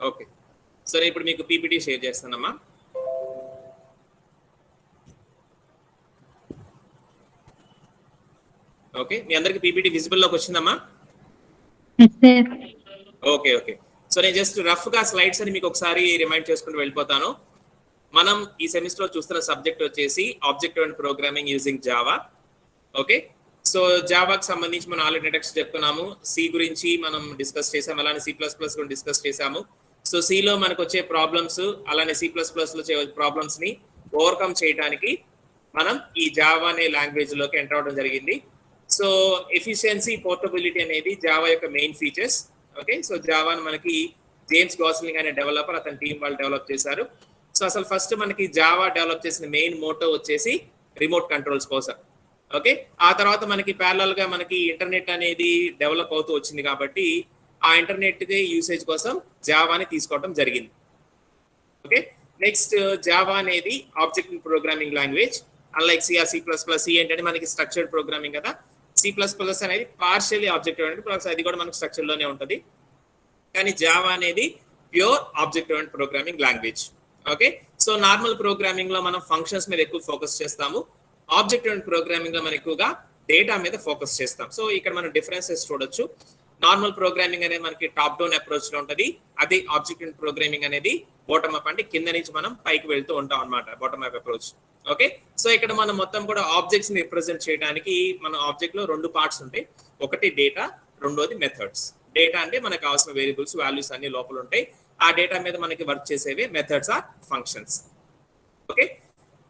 Okay, సరే ఇప్పుడు మీకు పీపీటీ షేర్ చేస్తానమ్మా. ఓకే, మీ అందరికి పీపీటీ విజిబుల్లోకి వచ్చిందమ్మా? ఓకే ఓకే, సో నేను జస్ట్ రఫ్గా స్లైడ్స్ అని మీకు ఒకసారి రిమైండ్ చేసుకుంటూ వెళ్ళిపోతాను. మనం ఈ సెమిస్టర్ లో చూస్తున్న సబ్జెక్ట్ వచ్చేసి object oriented programming using Java. Okay, so జావాకి సంబంధించి మనం ఆల్రెడీ ఇంట్రడక్షన్ చెప్పుకున్నాము. సి గురించి మనం డిస్కస్ చేసాము, అలానే సి ప్లస్ ప్లస్ గురించి డిస్కస్ చేసాము. సో సిలో మనకు వచ్చే ప్రాబ్లమ్స్, అలానే సి ప్లస్ ప్లస్ లో ప్రాబ్లమ్స్ ని ఓవర్కమ్ చేయడానికి మనం ఈ జావా అనే లాంగ్వేజ్ లోకి ఎంటర్ అవడం జరిగింది. సో ఎఫిషియన్సీ, పోర్టబిలిటీ అనేది జావా యొక్క మెయిన్ ఫీచర్స్. ఓకే, సో జావాను మనకి జేమ్స్ గాస్లింగ్ అనే డెవలపర్, అతని టీం వాళ్ళు డెవలప్ చేశారు. సో అసలు ఫస్ట్ మనకి జావా డెవలప్ చేసిన మెయిన్ మోటో వచ్చేసి రిమోట్ కంట్రోల్స్ కోసం. ఓకే, ఆ తర్వాత మనకి ప్యారలల్ గా మనకి ఇంటర్నెట్ అనేది డెవలప్ అవుతూ వచ్చింది కాబట్టి ఆ ఇంటర్నెట్ యూసేజ్ కోసం జావాని తీసుకోవడం జరిగింది. ఓకే, నెక్స్ట్ జావా అనేది object programming language. Unlike C or C plus plus, C ఏంటంటే మనకి స్ట్రక్చర్డ్ ప్రోగ్రామింగ్ కదా. సి ప్లస్ ప్లస్ అనేది పార్షియల్లీ ఆబ్జెక్ట్ ఓరియెంటెడ్ ప్లస్, అది కూడా మనకి స్ట్రక్చర్ లోనే ఉంటుంది. కానీ జావా అనేది pure object oriented programming language. Okay, so normal programming లో మనం ఫంక్షన్స్ మీద ఎక్కువ ఫోకస్ చేస్తాము. ఆబ్జెక్ట్ ఓరియెంటెడ్ ప్రోగ్రామింగ్ లో మనం ఎక్కువగా డేటా మీద ఫోకస్ చేస్తాం. సో ఇక్కడ మనం డిఫరెన్సెస్ చూడొచ్చు. నార్మల్ ప్రోగ్రామింగ్ అనేది మనకి టాప్ డౌన్ అప్రోచ్ లో ఉంటుంది. అదే ఆబ్జెక్ట్ ఓరియెంటెడ్ ప్రోగ్రామింగ్ అనేది బాటమ్ అప్, అంటే కింద నుంచి మనం పైకి వెళ్తూ ఉంటాం అనమాట, bottom up approach. Okay, so ఇక్కడ మనం మొత్తం కూడా ఆబ్జెక్ట్స్ ని రిప్రజెంట్ చేయడానికి మన ఆబ్జెక్ట్ లో రెండు పార్ట్స్ ఉంటాయి. ఒకటి డేటా, రెండోది మెథడ్స్. డేటా అంటే మనకు కావాల్సిన వేరియబుల్స్, వాల్యూస్ అన్ని లోపల ఉంటాయి. ఆ డేటా మీద మనకి వర్క్ చేసేవి methods or functions. Okay,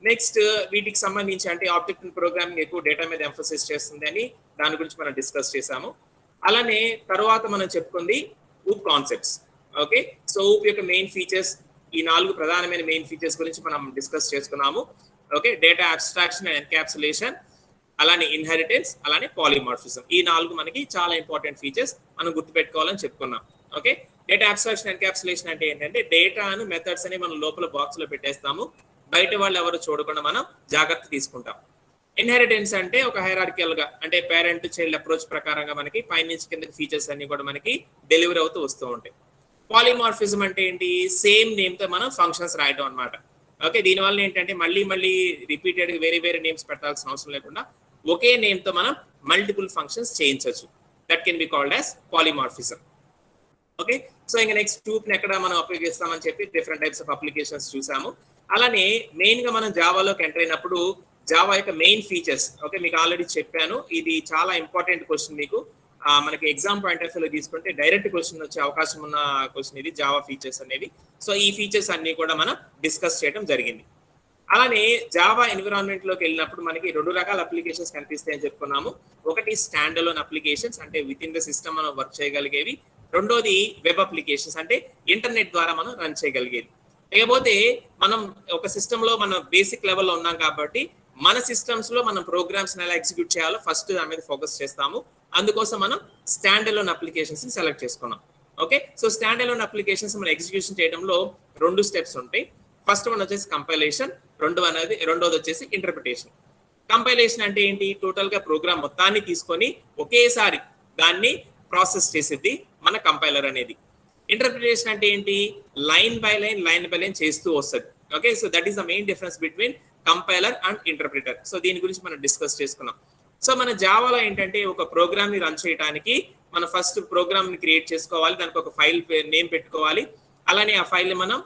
next వీటికి సంబంధించి అంటే ఆబ్జెక్ట్ ప్రోగ్రామింగ్ ఎక్కువ డేటా మీద ఎంఫోసిస్ చేస్తుంది అని దాని గురించి మనం డిస్కస్ చేసాము. అలానే తర్వాత మనం చెప్పుకుంది ఊప్ కాన్సెప్ట్స్. ఓకే, సో ఊప్ యొక్క మెయిన్ ఫీచర్స్, ఈ 4 ప్రధానమైన మెయిన్ ఫీచర్స్ గురించి మనం డిస్కస్ చేసుకున్నాము. Okay, data abstraction and encapsulation, అలానే ఇన్హెరిటెన్స్, అలానే పాలిమార్ఫిజం. ఈ 4 మనకి చాలా ఇంపార్టెంట్ ఫీచర్స్ మనం గుర్తుపెట్టుకోవాలని చెప్పుకున్నాం. ఓకే, డేటా అబ్స్ట్రాక్షన్ ఎన్కాప్సులేషన్ అంటే ఏంటంటే డేటాను మెథడ్స్ అని మనం లోపల బాక్స్ లో పెట్టేస్తాము, బయట వాళ్ళు ఎవరు చూడకుండా మనం జాగ్రత్త తీసుకుంటాం. ఇన్హెరిటెన్స్ అంటే ఒక హైరార్కికల్ గా, అంటే పేరెంట్ చైల్డ్ అప్రోచ్ ప్రకారంగా మనకి పైనుంచి కిందకి ఫీచర్స్ అన్ని కూడా మనకి డెలివరీ అవుతూ వస్తూ ఉంటాయి. పాలిమార్ఫిజం అంటే ఏంటి? సేమ్ నేమ్ తో మనం ఫంక్షన్స్ రాయడం అనమాట. ఓకే, దీనివల్ల ఏంటంటే మళ్ళీ రిపీటెడ్ వేరే వేరే నేమ్స్ పెట్టాల్సిన అవసరం లేకుండా ఒకే నేమ్ తో మనం మల్టిపుల్ ఫంక్షన్స్ చేయించవచ్చు. That can be called as polymorphism. Okay, so ఇంకా నెక్స్ట్ టూప్ ని ఎక్కడ మనం అప్లై చేస్తామని చెప్పి డిఫరెంట్ టైప్స్ ఆఫ్ అప్లికేషన్స్ చూసాము. అలానే మెయిన్ గా మనం జావాలోకి ఎంటర్ అయినప్పుడు జావా యొక్క మెయిన్ ఫీచర్స్, ఓకే మీకు ఆల్రెడీ చెప్పాను, ఇది చాలా ఇంపార్టెంట్ క్వశ్చన్. మీకు మనకి ఎగ్జామ్ పాయింట్ ఆఫ్ వ్యూలో తీసుకుంటే డైరెక్ట్ క్వశ్చన్ వచ్చే అవకాశం ఉన్న క్వశ్చన్ ఇది, జావా ఫీచర్స్ అనేవి. సో ఈ ఫీచర్స్ అన్ని కూడా మనం డిస్కస్ చేయడం జరిగింది. అలానే జావా ఎన్విరాన్మెంట్ లోకి వెళ్ళినప్పుడు మనకి 2 రకాల అప్లికేషన్స్ కనిపిస్తాయని చెప్పుకున్నాము. ఒకటి స్టాండ్ అలోన్ అప్లికేషన్స్, అంటే విత్ ఇన్ ద సిస్టమ్ మనం వర్క్ చేయగలిగేవి. రెండోది వెబ్ అప్లికేషన్స్, అంటే ఇంటర్నెట్ ద్వారా మనం రన్ చేయగలిగేది. లేకపోతే మనం ఒక సిస్టమ్ లో మనం బేసిక్ లెవెల్లో ఉన్నాం కాబట్టి మన సిస్టమ్స్ లో మనం ప్రోగ్రామ్స్ ఎలా ఎగ్జిక్యూట్ చేయాలో ఫస్ట్ దాని మీద ఫోకస్ చేస్తాము. అందుకోసం మనం స్టాండ్ అలోన్ అప్లికేషన్స్ ని సెలెక్ట్ చేసుకున్నాం. Okay, so stand alone applications మనం ఎగ్జిక్యూషన్ చేయడంలో 2 స్టెప్స్ ఉంటాయి. ఫస్ట్ వన్ వచ్చేసి కంపైలేషన్, రెండోది వచ్చేసి ఇంటర్ప్రిటేషన్. కంపైలేషన్ అంటే ఏంటి? టోటల్ గా ప్రోగ్రామ్ మొత్తాన్ని తీసుకొని ఒకేసారి దాన్ని ప్రాసెస్ చేసేది మన కంపైలర్ అనేది. ఇంటర్ప్రిటేషన్ అంటే ఏంటి? లైన్ బై లైన్ చేస్తూ వస్తుంది. Okay, so that is the main difference between compiler and interpreter. So దీని గురించి మనం డిస్కస్ చేసుకున్నాం. సో మన జావాలో ఏంటంటే ఒక ప్రోగ్రామ్ ని రన్ చేయడానికి మనం ఫస్ట్ ప్రోగ్రామ్ ని క్రియేట్ చేసుకోవాలి, దానికి ఒక ఫైల్ నేమ్ పెట్టుకోవాలి. అలానే ఆ ఫైల్ ని మనం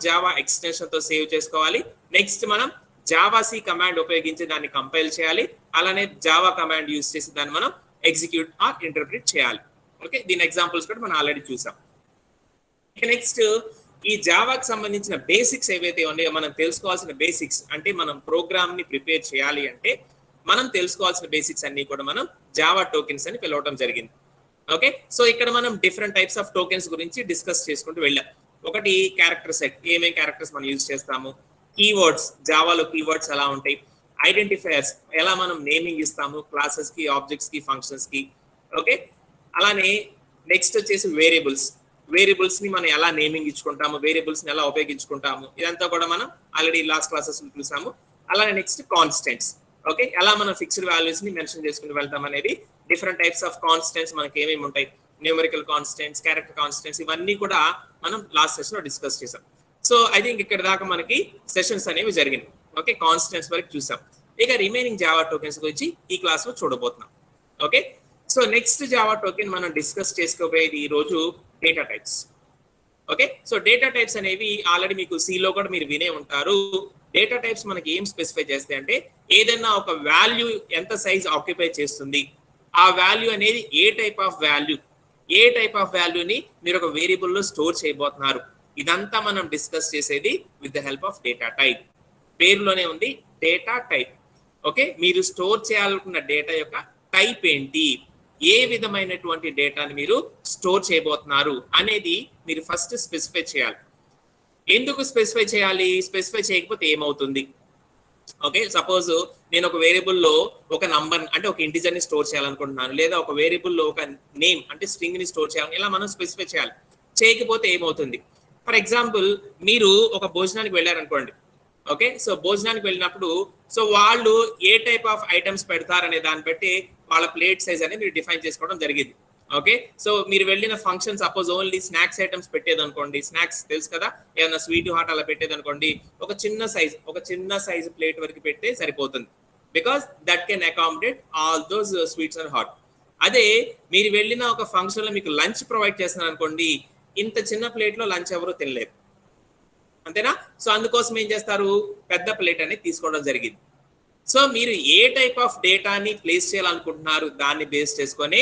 .java ఎక్స్టెన్షన్ తో సేవ్ చేసుకోవాలి. నెక్స్ట్ మనం జావాసి కమాండ్ ఉపయోగించి దాన్ని కంపైల్ చేయాలి. అలానే జావా కమాండ్ యూజ్ చేసి దాన్ని మనం ఎగ్జిక్యూట్ ఆర్ ఇంటర్ప్రిట్ చేయాలి. ఓకే, దీని ఎగ్జాంపుల్స్ కూడా మనం ఆల్రెడీ చూసాం. నెక్స్ట్ ఈ జావాకి సంబంధించిన బేసిక్స్ ఏవైతే ఉన్నాయో మనం తెలుసుకోవాల్సిన బేసిక్స్, అంటే మనం ప్రోగ్రామ్ ని ప్రిపేర్ చేయాలి అంటే మనం తెలుసుకోవాల్సిన బేసిక్స్ అన్ని కూడా మనం జావా టోకెన్స్ అని పిలవడం జరిగింది. ఓకే, సో ఇక్కడ మనం డిఫరెంట్ టైప్స్ ఆఫ్ టోకెన్స్ గురించి డిస్కస్ చేసుకుంటూ వెళ్ళాం. ఒకటి క్యారెక్టర్ సెట్, ఏమేం క్యారెక్టర్స్ మనం యూజ్ చేస్తాము. కీవర్డ్స్, జావాలో కీవర్డ్స్ ఎలా ఉంటాయి. ఐడెంటిఫైయర్స్, ఎలా మనం నేమింగ్ ఇస్తాము క్లాసెస్ కి, ఆబ్జెక్ట్స్ కి, ఫంక్షన్స్ కి. ఓకే, అలానే నెక్స్ట్ వచ్చేసి వేరియబుల్స్ ని మనం ఎలా నేమింగ్ ఇచ్చుకుంటాము, వేరియబుల్స్ ని ఎలా ఉపయోగించుకుంటాము, ఇదంతా కూడా మనం ఆల్రెడీ లాస్ట్ క్లాసెస్ చూసాము. అలానే నెక్స్ట్ కాన్స్టెంట్స్, ఓకే ఎలా మనం ఫిక్స్డ్ వాల్యూస్ ని మెన్షన్ చేసుకుని వెళ్తాం అనేది. డిఫరెంట్ టైప్స్ ఆఫ్ కాన్స్టెంట్స్ మనకి ఏమేమి ఉంటాయి. న్యూమరికల్ కాన్స్టెంట్స్, క్యారెక్టర్ కాన్స్టెంట్స్, ఇవన్నీ కూడా మనం లాస్ట్ సెషన్ లో డిస్కస్ చేసాం. సో ఐ థింక్ ఇక్కడ దాకా మనకి సెషన్స్ అనేవి జరిగినాయి. ఓకే, కాన్స్టెంట్స్ వరకు చూసాం. ఇక రిమైనింగ్ జావా టోకెన్స్ గురించి ఈ క్లాస్ లో చూడబోతున్నాం. Okay, so next Java token మనం డిస్కస్ చేసుకోబోయేది ఈ రోజు data types. Okay, so data types అనేవి ఆల్రెడీ మీకు సిలో కూడా మీరు వినే ఉంటారు. డేటా టైప్స్ మనకి ఏం స్పెసిఫై చేస్తాయి అంటే ఏదైనా ఒక వాల్యూ ఎంత సైజ్ ఆక్యుపై చేస్తుంది, ఆ వాల్యూ అనేది ఏ టైప్ ఆఫ్ వాల్యూని మీరు ఒక వేరియబుల్లో స్టోర్ చేయబోతున్నారు. ఇదంతా మనం డిస్కస్ చేసేది with the help of data type. పేరులోనే ఉంది డేటా టైప్. ఓకే, మీరు స్టోర్ చేయాలనుకున్న డేటా యొక్క టైప్ ఏంటి, ఏ విధమైనటువంటి డేటాని మీరు స్టోర్ చేయబోతున్నారు అనేది మీరు ఫస్ట్ స్పెసిఫై చేయాలి. ఎందుకు స్పెసిఫై చేయాలి? స్పెసిఫై చేయకపోతే ఏమవుతుంది? ఓకే, సపోజ్ నేను ఒక వేరియబుల్లో ఒక నంబర్ అంటే ఒక ఇంటిజర్ ని స్టోర్ చేయాలనుకుంటున్నాను, లేదా ఒక వేరియబుల్లో ఒక నేమ్ అంటే స్ట్రింగ్ ని స్టోర్ చేయాలి. ఇలా మనం స్పెసిఫై చేయాలి. చేయకపోతే ఏమవుతుంది? ఫర్ ఎగ్జాంపుల్ మీరు ఒక భోజనానికి వెళ్ళారనుకోండి. ఓకే, సో భోజనానికి వెళ్ళినప్పుడు సో వాళ్ళు ఏ టైప్ ఆఫ్ ఐటమ్స్ పెడతారనే దాన్ని బట్టి వాళ్ళ ప్లేట్ సైజ్ అనేది మీరు డిఫైన్ చేసుకోవడం జరిగింది. ఓకే, సో మీరు వెళ్ళిన function suppose only snacks items పెట్టేది అనుకోండి, స్నాక్స్ తెలుసు కదా, ఏదైనా స్వీట్ హాట్ అలా పెట్టేది అనుకోండి, ఒక చిన్న సైజ్ ప్లేట్ వరకు పెడితే సరిపోతుంది. Because that can accommodate all those sweets and hot. అదే మీరు వెళ్ళిన ఒక ఫంక్షన్ లో మీకు లంచ్ ప్రొవైడ్ చేస్తున్నారు అనుకోండి, ఇంత చిన్న ప్లేట్ లో లంచ్ ఎవరు తినలేరు, అంతేనా? సో అందుకోసం ఏం చేస్తారు, పెద్ద ప్లేట్ అనేది తీసుకోవడం జరిగింది. సో మీరు ఏ టైప్ ఆఫ్ డేటాని ప్లేస్ చేయాలనుకుంటున్నారు దాన్ని బేస్ చేసుకొని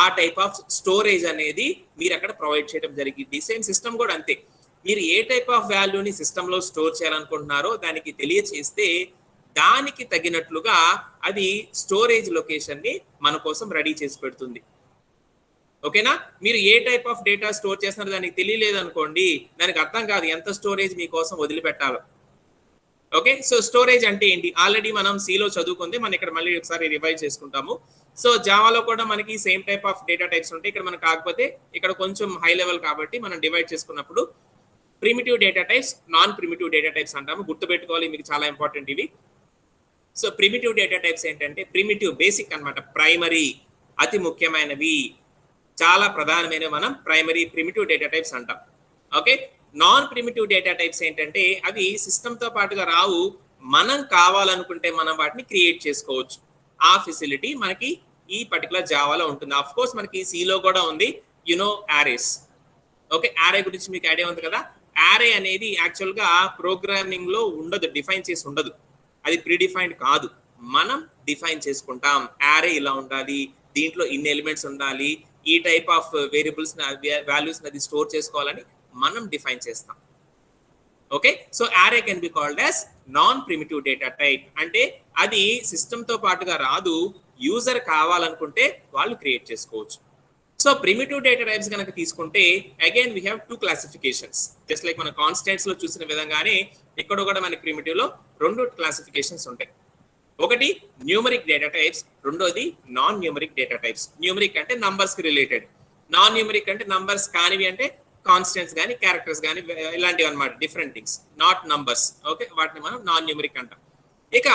ఆ టైప్ ఆఫ్ స్టోరేజ్ అనేది మీరు అక్కడ ప్రొవైడ్ చేయడం జరిగింది. సేమ్ సిస్టమ్ కూడా అంతే. మీరు ఏ టైప్ ఆఫ్ వాల్యూని సిస్టంలో స్టోర్ చేయాలనుకుంటున్నారో దానికి తెలియచేస్తే దానికి తగినట్లుగా అది స్టోరేజ్ లొకేషన్ ని మన కోసం రెడీ చేసి పెడుతుంది. ఓకేనా? మీరు ఏ టైప్ ఆఫ్ డేటా స్టోర్ చేస్తున్నారో దానికి తెలియలేదు అనుకోండి, దానికి అర్థం కాదు ఎంత స్టోరేజ్ మీకోసం వదిలిపెట్టాలో. ఓకే, సో స్టోరేజ్ అంటే ఏంటి ఆల్రెడీ మనం సిలో చదువుకుంది, మనం ఇక్కడ మళ్ళీ ఒకసారి రివైజ్ చేసుకుంటాము. సో జావాలో కూడా మనకి same type of data types ఉంటాయి. ఇక్కడ మనకు కాకపోతే ఇక్కడ కొంచెం హై లెవెల్ కాబట్టి మనం డివైడ్ చేసుకున్నప్పుడు primitive data types, non primitive data types అంటాము. గుర్తుపెట్టుకోవాలి, మీకు చాలా ఇంపార్టెంట్ ఇవి. సో ప్రిమిటివ్ డేటా టైప్స్ ఏంటంటే ప్రిమిటివ్, బేసిక్ అన్నమాట, ప్రైమరీ, అతి ముఖ్యమైనవి, చాలా ప్రధానమైనవి మనం ప్రైమరీ ప్రిమిటివ్ డేటా టైప్స్ అంటాం. Okay, non primitive data types ఏంటంటే అవి సిస్టమ్తో పాటుగా రావు, మనం కావాలనుకుంటే మనం వాటిని క్రియేట్ చేసుకోవచ్చు. ఆ ఫెసిలిటీ మనకి ఈ పర్టికులర్ జావాలో ఉంటుంది. ఆఫ్ కోర్స్ మనకి సిలో కూడా ఉంది, యునో యారేస్. ఓకే, యారే గురించి మీకు ఐడియా ఉంది కదా. యారే అనేది యాక్చువల్గా ప్రోగ్రామింగ్ లో ఉండదు, డిఫైన్ చేసి ఉండదు, అది ప్రీడిఫైన్డ్ కాదు, మనం డిఫైన్ చేసుకుంటాం. యారే ఇలా ఉండాలి, దీంట్లో ఇన్ని ఎలిమెంట్స్ ఉండాలి, ఈ టైప్ ఆఫ్ వేరియబుల్స్ వాల్యూస్ అది స్టోర్ చేసుకోవాలని మనం డిఫైన్ చేస్తాం. Okay, so array can be called as non primitive data type. అంటే అది సిస్టమ్ తో పాటుగా రాదు, యూజర్ కావాలనుకుంటే వాళ్ళు క్రియేట్ చేసుకోవచ్చు. సో ప్రిమిటివ్ డేటా టైప్స్ కనుక తీసుకుంటే again we have 2 classifications. Just like మన కాన్స్టెంట్స్ లో చూసిన విధంగానే ఇక్కడ కూడా మన ప్రిమిటివ్ లో 2 క్లాసిఫికేషన్స్ ఉంటాయి. ఒకటి న్యూమరిక్ డేటా టైప్స్, రెండోది non numeric data types. Numeric అంటే నంబర్స్ కి రిలేటెడ్, నాన్ న్యూమరిక్ అంటే నంబర్స్ కానివి అంటే కాన్స్టెంట్స్ కానీ క్యారెక్టర్స్ కానీ ఇలాంటివి అన్నమాట, different things, not numbers. Okay, వాటిని మనం నాన్ న్యూమరిక్ అంటాం. ఇక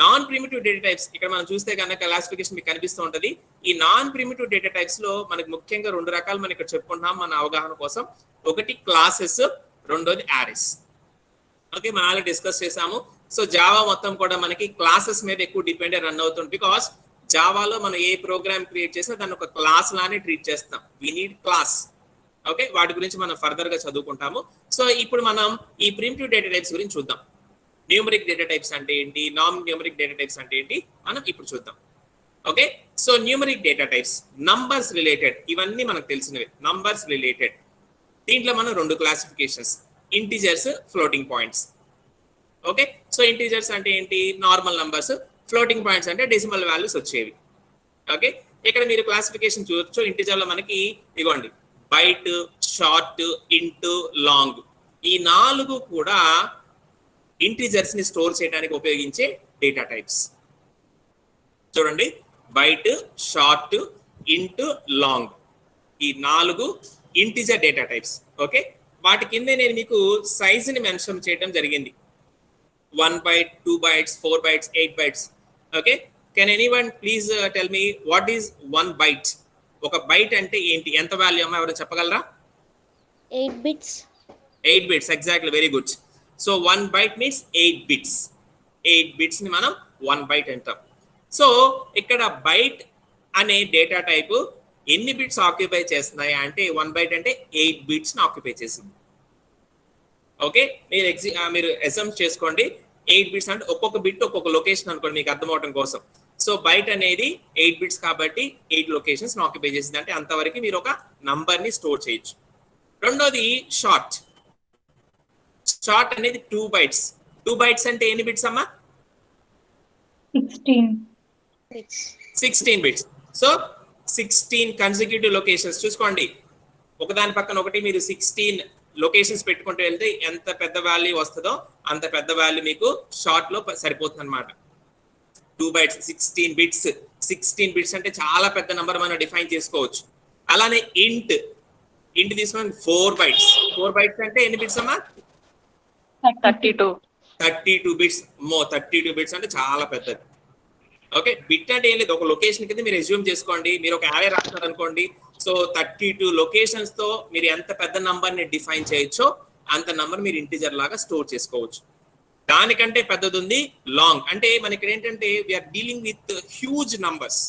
నాన్ ప్రిమిటివ్ డేటా టైప్స్ ఇక్కడ మనం చూస్తే కనుక క్లాసిఫికేషన్ మీకు కనిపిస్తూ ఉంటుంది. ఈ నాన్ ప్రిమిటివ్ డేటా టైప్స్ లో మనకి ముఖ్యంగా 2 రకాలు మనం ఇక్కడ చెప్పుకుంటున్నాం మన అవగాహన కోసం. ఒకటి క్లాసెస్, రెండోది యారేస్. ఓకే, మనం ఆల్రెడీ డిస్కస్ చేసాము. సో జావా మొత్తం కూడా మనకి క్లాసెస్ మీద ఎక్కువ డిపెండ్ రన్ అవుతుంది. బికాస్ జావాలో మనం ఏ ప్రోగ్రామ్ క్రియేట్ చేసినా దాన్ని ఒక క్లాస్ లానే ట్రీట్ చేస్తాం. We need class. ఓకే, వాటి గురించి మనం ఫర్దర్ గా చదువుకుంటాము. సో ఇప్పుడు మనం ఈ ప్రిమిటివ్ డేటా టైప్స్ గురించి చూద్దాం. న్యూమరిక్ డేటా టైప్స్ అంటే ఏంటి, నాన్ న్యూమరిక్ డేటా టైప్స్ అంటే ఏంటి, మనం ఇప్పుడు చూద్దాం. Okay, so numeric data types numbers related, ఇవన్నీ మనకు తెలిసినవి, నంబర్స్ రిలేటెడ్. దీంట్లో మనం 2 classifications, integers, floating points. Okay, so integers అంటే ఏంటి, నార్మల్ నంబర్స్, ఫ్లోటింగ్ పాయింట్స్ అంటే డెసిమల్ వాల్యూస్ వచ్చేవి. ఓకే, ఇక్కడ మీరు క్లాసిఫికేషన్ చూడొచ్చు. ఇంటిజర్ లో మనకి ఇవ్వండి బైట్, షార్ట్, ఇంట్, లాంగ్, ఈ 4 కూడా ఇంటిజర్స్ ని స్టోర్ చేయడానికి ఉపయోగించే డేటా టైప్స్. చూడండి, బైట్, షార్ట్, ఇంట్, లాంగ్, ఈ 4 ఇంటిజర్ డేటా టైప్స్. ఓకే, వాటి కింద నేను మీకు సైజ్ ని మెన్షన్ చేయడం జరిగింది. 1 byte, 2 bytes, 4 bytes, 8 bytes. Okay, can anyone please tell me what is 1 byte? ఒక బైట్ అంటే ఏంటి, ఎంత వాల్యూ అమ్మా ఎవరు చెప్పగలరా? 8 bits. 8 bits, exactly, very good. So 1 byte means 8 bits. 8 bits ని మనం 1 byte అంటాం. సో ఇక్కడ బైట్ అనే డేటా టైప్ ఎన్ని బిట్స్ ఆక్యుపై చేస్తున్నాయి అంటే 1 byte అంటే 8 bits ని ఆక్యుపై చేసింది. ఓకే, మీరు అసమ్ చేసుకోండి 8 bits అంటే ఒక్కొక్క బిట్ ఒక్కొక్క లొకేషన్ అనుకోండి మీకు అర్థం అవడం కోసం. సో బైట్ అనేది 8 bits కాబట్టి 8 లొకేషన్స్ ఆక్యుపై చేసింది అంటే అంతవరకు మీరు ఒక నంబర్ ని స్టోర్ చేయొచ్చు. రెండోది షార్ట్. షార్ట్ అనేది 2 bytes. 2 bytes అంటే ఎన్ని బిట్స్ అమ్మా? 16 బిట్స్. సో 16 కన్సిక్యూటివ్ లొకేషన్స్ చూసుకోండి, ఒకదాని పక్కన ఒకటి మీరు 16 లొకేషన్స్ పెట్టుకుంటూ వెళ్తే ఎంత పెద్ద వాల్యూ వస్తుందో అంత పెద్ద వాల్యూ మీకు షార్ట్ లో సరిపోతుంది అనమాట. 2 bytes 16 బిట్స్. 16 బిట్స్ అంటే చాలా పెద్ద నంబర్ మనం డిఫైన్ చేసుకోవచ్చు. అలానే ఇంట్ తీసుకుని 4 bytes. 4 bytes అంటే ఎన్ని బిట్స్ అమ్మా? 32 బిట్స్. 32 బిట్స్ అంటే చాలా పెద్దది. ఓకే, బిట్ అంటే ఏం లేదు, ఒక లొకేషన్ కింద మీరు అజ్యూమ్ చేసుకోండి, మీరు ఒక యారే రాస్తున్నారు అనుకోండి. సో 32 లొకేషన్స్ తో మీరు ఎంత పెద్ద నంబర్ ని డిఫైన్ చేయొచ్చో అంత నంబర్ మీరు ఇంటిజర్ లాగా స్టోర్ చేసుకోవచ్చు. దానికంటే పెద్దది ఉంది లాంగ్. అంటే మనకి ఇక్కడ ఏంటంటే we're dealing with huge numbers,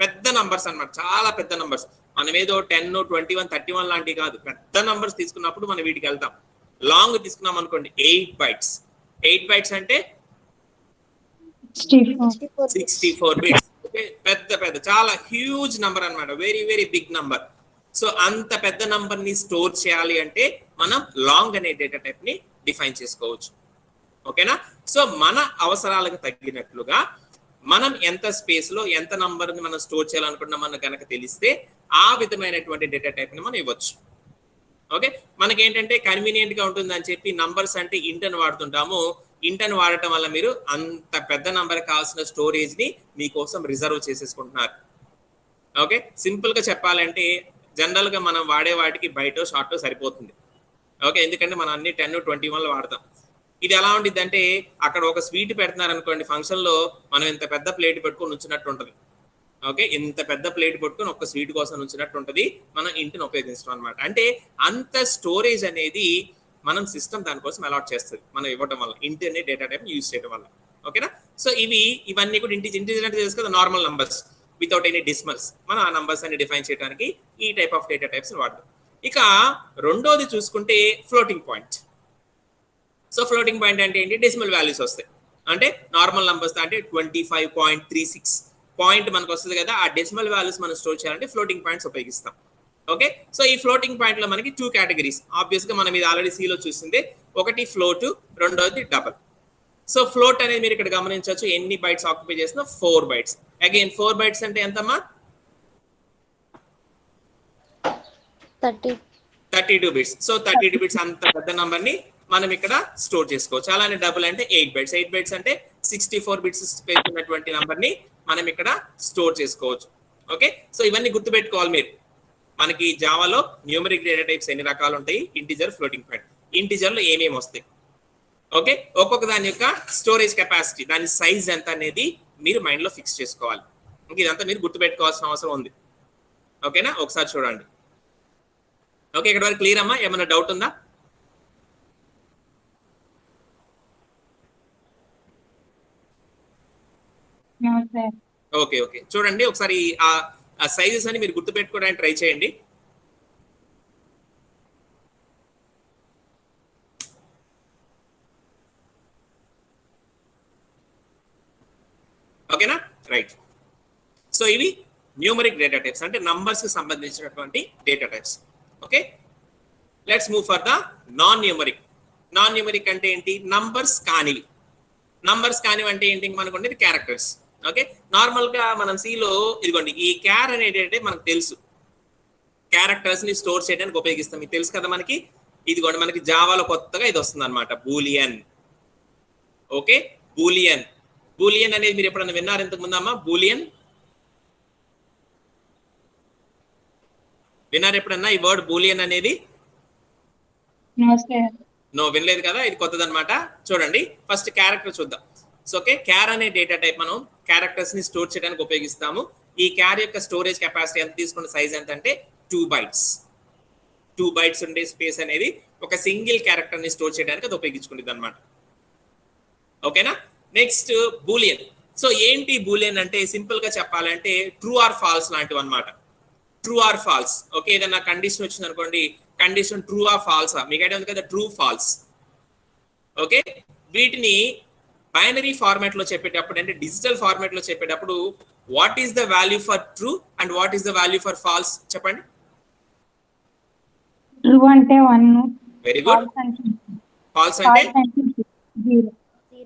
పెద్ద నంబర్స్ అన్నమాట, చాలా పెద్ద నంబర్స్. మనం ఏదో 10, 21, 31 లాంటివి కాదు, పెద్ద నంబర్స్ తీసుకున్నప్పుడు మనం వీటికి వెళ్తాం. లాంగ్ తీసుకున్నాం అనుకోండి 8 bytes. 8 bytes అంటే 64 బిట్స్. పెద్ద చాలా హ్యూజ్ నంబర్ అన్నమాట, very very big number. So అంత పెద్ద నంబర్ ని స్టోర్ చేయాలి అంటే మనం లాంగ్ అనే డేటా టైప్ ని డిఫైన్ చేసుకోవచ్చు. ఓకేనా? సో మన అవసరాలకు తగ్గినట్లుగా మనం ఎంత స్పేస్ లో ఎంత నంబర్ ని మనం స్టోర్ చేయాలనుకుంటున్నామని కనుక తెలిస్తే ఆ విధమైనటువంటి డేటా టైప్ ని మనం ఇవ్వచ్చు. ఓకే, మనకి ఏంటంటే కన్వీనియంట్ గా ఉంటుంది అని చెప్పి నంబర్స్ అంటే ఇంట్ అని వాడుతుంటాము. ఇంట్ అని వాడటం వల్ల మీరు అంత పెద్ద నంబర్ కావాల్సిన స్టోరేజ్ ని మీకోసం రిజర్వ్ చేసేసుకుంటున్నారు. ఓకే, సింపుల్ గా చెప్పాలంటే జనరల్ గా మనం వాడే వాటికి బయట షార్ట్ సరిపోతుంది. ఓకే, ఎందుకంటే మనం అన్ని 10, 21 వాడతాం. ఇది ఎలా ఉంటుంది అంటే అక్కడ ఒక స్వీట్ పెడుతున్నారు అనుకోండి ఫంక్షన్ లో, మనం ఇంత పెద్ద ప్లేట్ పెట్టుకొని ఉంచినట్టు ఉంటుంది. ఓకే, ఇంత పెద్ద ప్లేట్ పట్టుకొని ఒక స్వీట్ కోసం ఉంచినట్టు ఉంటుంది మనం ఇంటిని ఉపయోగించడం అనమాట. అంటే అంత స్టోరేజ్ అనేది మనం సిస్టమ్ దానికోసం అలాట్ చేస్తుంది మనం ఇవ్వడం వల్ల, ఇంటి అనే డేటా టైప్ యూజ్ చేయడం వల్ల. ఓకేనా? సో ఇవన్నీ కూడా ఇంటిజర్ అంటే తెలుసు కదా, normal numbers without any decimals. మనం ఆ నంబర్స్ అన్ని డిఫైన్ చేయడానికి ఈ టైప్ ఆఫ్ డేటా టైప్స్ వాడతాం. ఇక రెండోది చూసుకుంటే floating point. So floating point అంటే ఏంటి? డెసిమల్ వాల్యూస్ వస్తాయి. అంటే నార్మల్ నంబర్స్ అంటే 25.36 పాయింట్ మనకు వస్తుంది కదా, ఆ డెసిమల్ వాల్యూస్ మనం స్టోర్ చేయాలంటే ఫ్లోటింగ్ పాయింట్స్ ఉపయోగిస్తాం. ఓకే, సో ఈ ఫ్లోటింగ్ పాయింట్ లో మనకి 2 కేటగిరీస్ ఆబ్వియస్ గా మనం ఇది ఆల్రెడీ సిలో చూసిందే. ఒకటి ఫ్లోట్, రెండోది డబల్. సో ఫ్లోట్ అనేది మీరు ఇక్కడ గమనించవచ్చు ఎన్ని బైట్స్ ఆక్యుపై చేసిన 4 bytes. అగైన్ 4 bytes అంటే ఎంతమ్మా? 32 bits. సో 32 bits అంత పెద్ద నంబర్ ని మనం ఇక్కడ స్టోర్ చేసుకోవచ్చు. అలానే డబుల్ అంటే 8 bytes. 8 bytes అంటే 64 bits స్పేస్ ఉన్నటువంటి నంబర్ ని మనం ఇక్కడ స్టోర్ చేసుకోవచ్చు. ఓకే, సో ఇవన్నీ గుర్తుపెట్టుకోవాలి మీరు. మనకి జావాలో న్యూమరిక్ డేటా టైప్స్ ఎన్ని రకాలు ఉంటాయి, ఇంటిజర్, ఫ్లోటింగ్ పాయింట్. ఇంటిజర్ లో ఏమేమి వస్తాయి, ఓకే, ఒక్కొక్క దాని యొక్క స్టోరేజ్ కెపాసిటీ, దాని సైజ్ ఎంత అనేది మీరు మైండ్ లో ఫిక్స్ చేసుకోవాలి. ఇదంతా మీరు గుర్తుపెట్టుకోవాల్సిన అవసరం ఉంది. ఓకేనా? ఒకసారి చూడండి. ఓకే, ఇక్కడ వరకు క్లియర్ అమ్మా? ఏమైనా డౌట్ ఉందా? ఓకే, చూడండి ఒకసారి ఆ సైజెస్ అని మీరు గుర్తుపెట్టుకోవడానికి ట్రై చేయండి. ఓకేనా? రైట్. సో ఇవి న్యూమరిక్ డేటా టైప్స్, అంటే నంబర్స్ కి సంబంధించినటువంటి data types. Okay, let's move for the non numeric. Non numeric అంటే ఏంటి? నంబర్స్ కానివి. నంబర్స్ కానివి అంటే ఏంటి? మనకు ఉండేది క్యారెక్టర్స్. ఓకే, నార్మల్ గా మనం సిలో ఇదిగోండి ఈ క్యార్ అనేది మనకు తెలుసు, క్యారెక్టర్స్ ని స్టోర్ చేయడానికి ఉపయోగిస్తాం. మీకు తెలుసు కదా మనకి. ఇదిగోండి మనకి జావాలో కొత్తగా ఇది వస్తుంది అనమాట, బూలియన్. ఓకే, బూలియన్ అనేది మీరు ఎప్పుడన్నా విన్నారు ఇంతకు ముందమ్మా? బూలియన్ విన్నారు ఎప్పుడన్నా ఈ వర్డ్ బూలియన్ అనేది? నో, వినలేదు కదా, ఇది కొత్తది అనమాట. చూడండి ఫస్ట్ క్యారెక్టర్ చూద్దాం. సో ఓకే, క్యార్ అనే డేటా టైప్ మనం క్యారెక్టర్స్ ని స్టోర్ చేయడానికి ఉపయోగిస్తాము. ఈ క్యార్ యొక్క స్టోరేజ్ కెపాసిటీ ఎంత తీసుకున్న సైజ్ ఎంత అంటే 2 bytes. 2 bytes ఉండే స్పేస్ అనేది ఒక సింగిల్ క్యారెక్టర్ ని స్టోర్ చేయడానికి అది ఉపయోగించుకుంటుంది అనమాట. ఓకేనా? Next Boolean. సో ఏంటి బూలియన్ అంటే సింపుల్ గా చెప్పాలంటే ట్రూ ఆర్ ఫాల్స్ లాంటివి అనమాట. True or false. ఓకే, ఏదైనా కండిషన్ వచ్చింది అనుకోండి, కండిషన్ ట్రూ ఆర్ ఫాల్సా మీకు ఐడియా ఉంది కదా, ట్రూ ఫాల్స్. ఓకే, వీటిని బైనరీ ఫార్మాట్ లో చెప్పేటప్పుడు అంటే డిజిటల్ ఫార్మాట్ లో చెప్పేటప్పుడు what is the value for true and what is the value for false చెప్పండి. ట్రూ అంటే 1, వెరీ గుడ్. ఫాల్స్ అంటే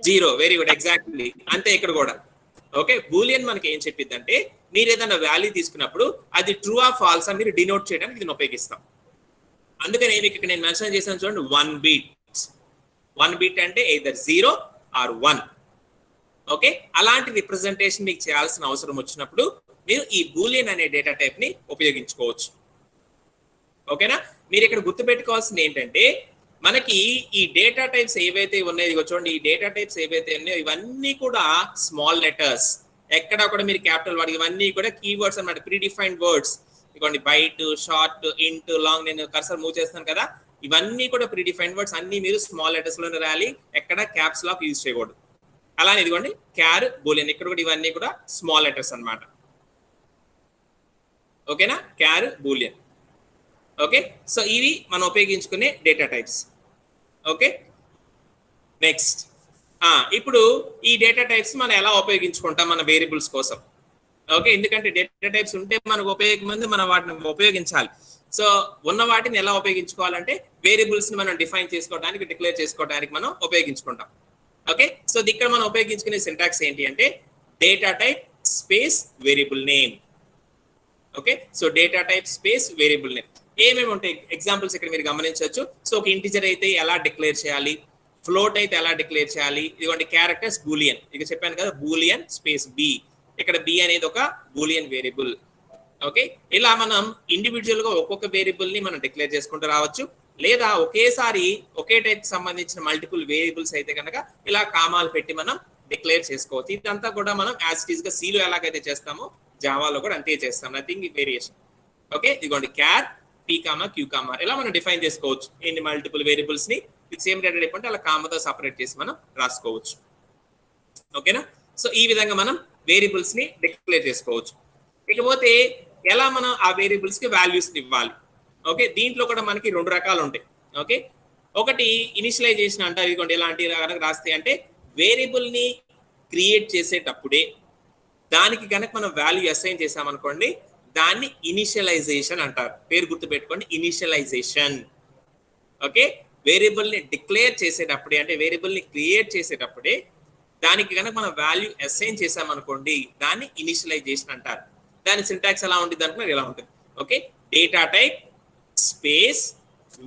0. వెరీ గుడ్, ఎగ్జాక్ట్లీ అంతే ఇక్కడ కూడా. ఓకే, బూలియన్ మనకి ఏం చెప్పిద్ది అంటే మీరు ఏదైనా వాల్యూ తీసుకున్నప్పుడు అది ట్రూ ఆ ఫాల్స్ మీరు డినోట్ చేయడానికి దీన్ని ఉపయోగిస్తాం. అందుకని ఇక్కడ నేను మెన్షన్ చేశాను చూడండి, 1 bit. 1 bit అంటే ఎయిదర్ 0 or 1. ఓకే, అలాంటి రిప్రజెంటేషన్ మీకు చేయాల్సిన అవసరం వచ్చినప్పుడు మీరు ఈ బూలియన్ అనే డేటా టైప్ ని ఉపయోగించుకోవచ్చు. ఓకేనా? మీరు ఇక్కడ గుర్తుపెట్టుకోవాల్సింది ఏంటంటే మనకి ఈ డేటా టైప్స్ ఏవైతే ఉన్నాయో చూడండి, ఈ డేటా టైప్స్ ఏవైతే ఉన్నాయో ఇవన్నీ కూడా స్మాల్ లెటర్స్, ఎక్కడ కూడా మీరు క్యాపిటల్ వాడి ఇవన్నీ కూడా కీవర్డ్స్ అన్నమాట, ప్రీ డిఫైన్డ్ వర్డ్స్. ఇదిగోండి బైట్, షార్ట్, ఇంట్, లాంగ్, నేను కర్సర్ మూవ్ చేస్తాను కదా, ఇవన్నీ కూడా ప్రీ డిఫైన్డ్ వర్డ్స్ అన్ని మీరు స్మాల్ లెటర్స్ లోనే రాయాలి, ఎక్కడ క్యాప్స్ లాక్ యూజ్ చేయకూడదు. అలానే ఇదిగోండి క్యార్, బూలియన్, ఇక్కడ కూడా ఇవన్నీ కూడా స్మాల్ లెటర్స్ అన్నమాట. ఓకేనా? క్యార్, బూలియన్. ఓకే, సో ఇవి మనం ఉపయోగించుకునే డేటా టైప్స్. ఓకే, నెక్స్ట్ ఇప్పుడు ఈ డేటా టైప్స్ మనం ఎలా ఉపయోగించుకుంటాం మన వేరియబుల్స్ కోసం. ఓకే, ఎందుకంటే డేటా టైప్స్ ఉంటే మనకు ఉపయోగం ఉంది, మనం వాటిని ఉపయోగించాలి. సో ఉన్న వాటిని ఎలా ఉపయోగించుకోవాలంటే వేరియబుల్స్ ని మనం డిఫైన్ చేసుకోవడానికి, డిక్లేర్ చేసుకోవడానికి మనం ఉపయోగించుకుంటాం. ఓకే, సో ఇక్కడ మనం ఉపయోగించుకునే సింటాక్స్ ఏంటి అంటే data type space variable name. Okay, so data type space variable name ఏమేమి ఉంటాయి ఎగ్జాంపుల్స్ ఇక్కడ మీరు గమనించవచ్చు. సో ఒక ఇంటిజర్ అయితే ఎలా డిక్లేర్ చేయాలి, ఫ్లోట్ అయితే ఎలా డిక్లేర్ చేయాలి, ఇదిగోండి క్యారెక్టర్స్ బూలియన్, ఇక చెప్పాను కదా బూలియన్ స్పేస్ బి, ఇక్కడ బి అనేది ఒక బూలియన్ వేరియబుల్. ఓకే, ఇలా మనం ఇండివిజువల్ గా ఒక్కొక్క వేరియబుల్ ని మనం డిక్లేర్ చేసుకుంటూ రావచ్చు, లేదా ఒకేసారి ఒకే టైప్ సంబంధించిన మల్టిపుల్ వేరియబుల్స్ అయితే కనుక ఇలా కామాలు పెట్టి మనం డిక్లేర్ చేసుకోవచ్చు. ఇదంతా కూడా మనం యాజ్ ఇట్ ఈస్ గా సిలో ఎలాగైతే చేస్తామో జావాలో కూడా అంతే చేస్తాం, నథింగ్ వేరియేషన్. ఓకే, ఇదిగోండి క్యార్, పీ కామా, క్యూ కామా ఇలా మనం డిఫైన్ చేసుకోవచ్చు. ఎన్ని మల్టిపుల్ వేరియబుల్స్ ని విత్ సేమ్ డేటా టైప్ అంటే అలా కామాతో సపరేట్ చేసి మనం రాసుకోవచ్చు. ఓకేనా? సో ఈ విధంగా మనం వేరియబుల్స్ ని డిక్లేర్ చేసుకోవచ్చు. ఇకపోతే ఎలా మనం ఆ వేరియబుల్స్ కి వాల్యూస్ ఇవ్వాలి. ఓకే, దీంట్లో కూడా మనకి 2 రకాలు ఉంటాయి. ఓకే, ఒకటి ఇనిషియలైజేషన్ అంటారు. ఇదిగోండి ఎలాంటి రాస్తే అంటే వేరియబుల్ ని క్రియేట్ చేసేటప్పుడే దానికి కనుక మనం వాల్యూ అసైన్ చేసామనుకోండి, దాన్ని ఇనిషియలైజేషన్ అంటారు. పేరు గుర్తుపెట్టుకోండి, ఇనిషియలైజేషన్. ఓకే, వేరియబుల్ ని డిక్లేర్ చేసేటప్పుడే అంటే వేరియబుల్ ని క్రియేట్ చేసేటప్పుడే దానికి కనుక మనం వాల్యూ అసైన్ చేసామనుకోండి, దాన్ని ఇనిషియలైజేషన్ అంటారు. దాని సింటాక్స్ ఎలా ఉంటుంది అనుకున్నారు, ఎలా ఉంటుంది. Okay, data type space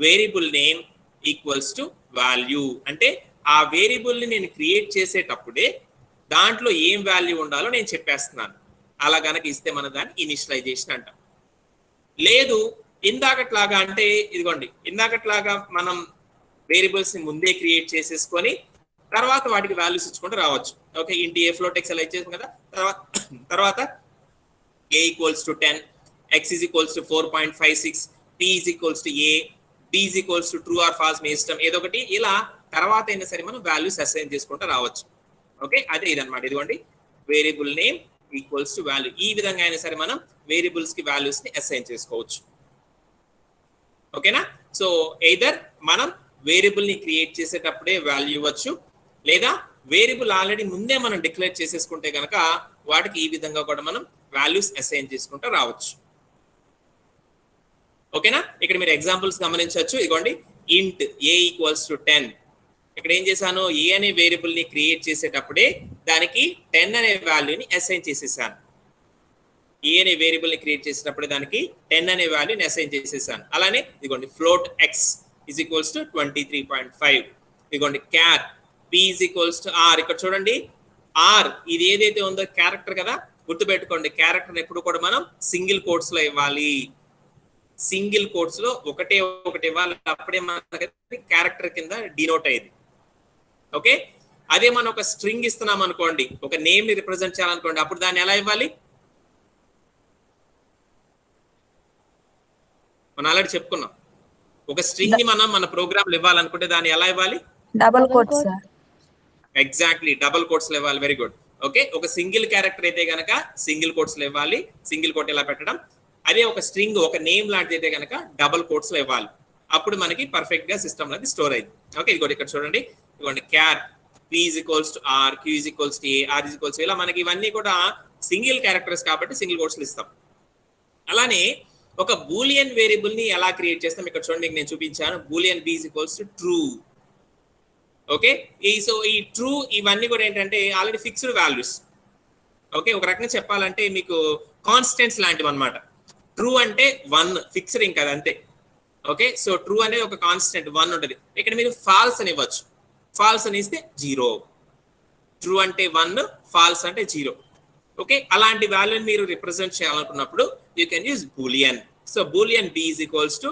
variable name equals to value, అంటే ఆ వేరియబుల్ ని నేను క్రియేట్ చేసేటప్పుడే దాంట్లో ఏం వాల్యూ ఉండాలో నేను చెప్పేస్తున్నాను. అలా కనుక ఇస్తే మన దాన్ని ఇనిషియలైజేషన్ అంటాం. లేదు ఇందాకట్లాగా అంటే ఇదిగోండి ఇందాకట్లాగా మనం వేరియబుల్స్ ని ముందే క్రియేట్ చేసేసుకొని తర్వాత వాటికి వాల్యూస్ ఇచ్చుకుంటూ రావచ్చు. ఓకే, ఇంటి ఏ ఫ్లోట్ ఎక్స్ అలా ఇచ్చేసాం కదా, తర్వాత a equals to 10, x is equals to 4.56, p is equals to a, b is equals to true or false మీ ఇష్టం ఏదో ఒకటి, ఇలా తర్వాత అయినా సరే మనం వాల్యూస్ అసైన్ చేసుకుంటూ రావచ్చు. ఓకే, అదే ఇదన్నమాట. ఇదిగోండి variable name equals to value, ఈ విధంగా అయినా సరే మనం వేరియబుల్స్ కి వాల్యూస్ ని అసైన్ చేసుకోవచ్చు. ఓకేనా? సో ఎయిదర్ మనం వేరియబుల్ ని క్రియేట్ చేసేటప్పుడే వాల్యూ ఇవ్వచ్చు, లేదా వేరియబుల్ ఆల్రెడీ ముందే మనం డిక్లేర్ చేసేసుకుంటే కనుక వాటికి ఈ విధంగా కూడా మనం వాల్యూస్ అసైన్ చేసుకుంటూ రావచ్చు. ఓకేనా? ఇక్కడ మీరు ఎగ్జాంపుల్స్ గమనించవచ్చు. ఇదిగోండి ఇంట్ ఏ ఈక్వల్స్ టు 10, ఇక్కడ ఏం చేశాను, ఏ అనే వేరియబుల్ ని క్రియేట్ చేసేటప్పుడే దానికి 10 అనే వాల్యూని అసైన్ చేసేసాను. ఏ అనే వేరియబుల్ ని క్రియేట్ చేసేటప్పుడే దానికి 10 అనే వాల్యూని అసైన్ చేసేసాను. అలానే ఇదిగోండి float X is equals to 23.5, ఇదిగోండి క్యార్ p is equals to r, ఇక్కడ చూడండి r ఇది ఏదైతే ఉందో క్యారెక్టర్ కదా, గుర్తుపెట్టుకోండి క్యారెక్టర్ ఎప్పుడు కూడా మనం సింగిల్ కోట్స్ లో ఇవ్వాలి. సింగిల్ కోట్స్ లో ఒకటే ఇవ్వాలి, అప్పుడే మనకి క్యారెక్టర్ కింద డినోట్ అయ్యేది. ఓకే, అదే మనం ఒక స్ట్రింగ్ ఇస్తున్నాం అనుకోండి, ఒక నేమ్ ని రిప్రజెంట్ చేయాలనుకోండి, అప్పుడు దాన్ని ఎలా ఇవ్వాలి, మనం ఆల్రెడీ చెప్పుకున్నాం. ఒక స్ట్రింగ్ ని మనం మన ప్రోగ్రామ్ ఇవ్వాలనుకుంటే దాన్ని ఎలా ఇవ్వాలి? Double quote sir. Exactly, double quotes ఇవ్వాలి. Very good. ఓకే, ఒక సింగిల్ క్యారెక్టర్ అయితే గనక సింగిల్ కోట్స్ ఇవ్వాలి. సింగిల్ కోట్ ఎలా పెట్టడం. అదే ఒక స్ట్రింగ్, ఒక నేమ్ లాంటిది అయితే గనక డబుల్ కోట్స్ ఇవ్వాలి. అప్పుడు మనకి పర్ఫెక్ట్ గా సిస్టమ్ అనేది స్టోర్ అయింది. ఓకే, ఇదిగోండి ఇక్కడ చూడండి, ఇదిగోండి క్యార్ p = r, q = a, r = ఇలా మనకి ఇవన్నీ కూడా సింగిల్ క్యారెక్టర్స్ కాబట్టి సింగిల్ కోట్స్ ఇస్తాం. అలానే ఒక బూలియన్ వేరియబుల్ ని ఎలా క్రియేట్ చేస్తాం ఇక్కడ చూడండి, మీకు నేను చూపించాను. Boolean b = true. Okay, so ఈ ట్రూ ఇవన్నీ కూడా ఏంటంటే ఆల్రెడీ ఫిక్స్డ్ వాల్యూస్. ఓకే, ఒక రకంగా చెప్పాలంటే మీకు కాన్స్టెంట్స్ లాంటివి అన్నమాట. ట్రూ అంటే 1 ఫిక్స్డ్, ఇంకా అంతే. ఓకే, సో ట్రూ అనేది ఒక కాన్స్టెంట్ 1 ఉంటుంది. ఇక్కడ మీరు ఫాల్స్ అని ఇవ్వచ్చు. ఫాల్స్ అని ఇస్తే 0. ట్రూ అంటే 1, ఫాల్స్ అంటే 0. ఓకే, అలాంటి వాల్యూని మీరు రిప్రజెంట్ చేయాలనుకున్నప్పుడు you can use Boolean. So Boolean b =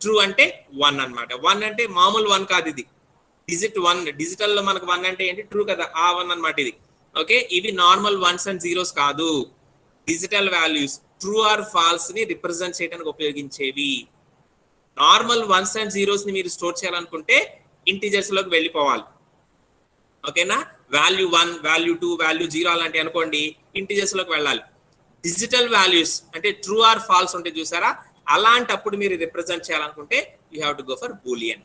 true అంటే 1 అన్నమాట. 1 అంటే మామూలు 1 కాదు, ఇది డిజిట్ 1. డిజిటల్ లో మనకు 1 అంటే ఏంటి? ట్రూ కదా, ఆ 1 అన్నమాట ఇది. ఓకే, ఇవి నార్మల్ 1s and 0s కాదు, digital values. True or false ని రిప్రజెంట్ చేయడానికి ఉపయోగించేవి. నార్మల్ 1s and 0s ని మీరు స్టోర్ చేయాలనుకుంటే ఇంటిజర్స్ లోకి వెళ్ళిపోవాలి. ఓకేనా, వాల్యూ 1, వాల్యూ 2, వాల్యూ 0 అలాంటి అనుకోండి, ఇంటిజర్స్ లోకి వెళ్ళాలి. డిజిటల్ వాల్యూస్ అంటే ట్రూ ఆర్ ఫాల్స్ ఉంటే చూసారా, అలాంటప్పుడు మీరు రిప్రజెంట్ చేయాలనుకుంటే you have to go for Boolean.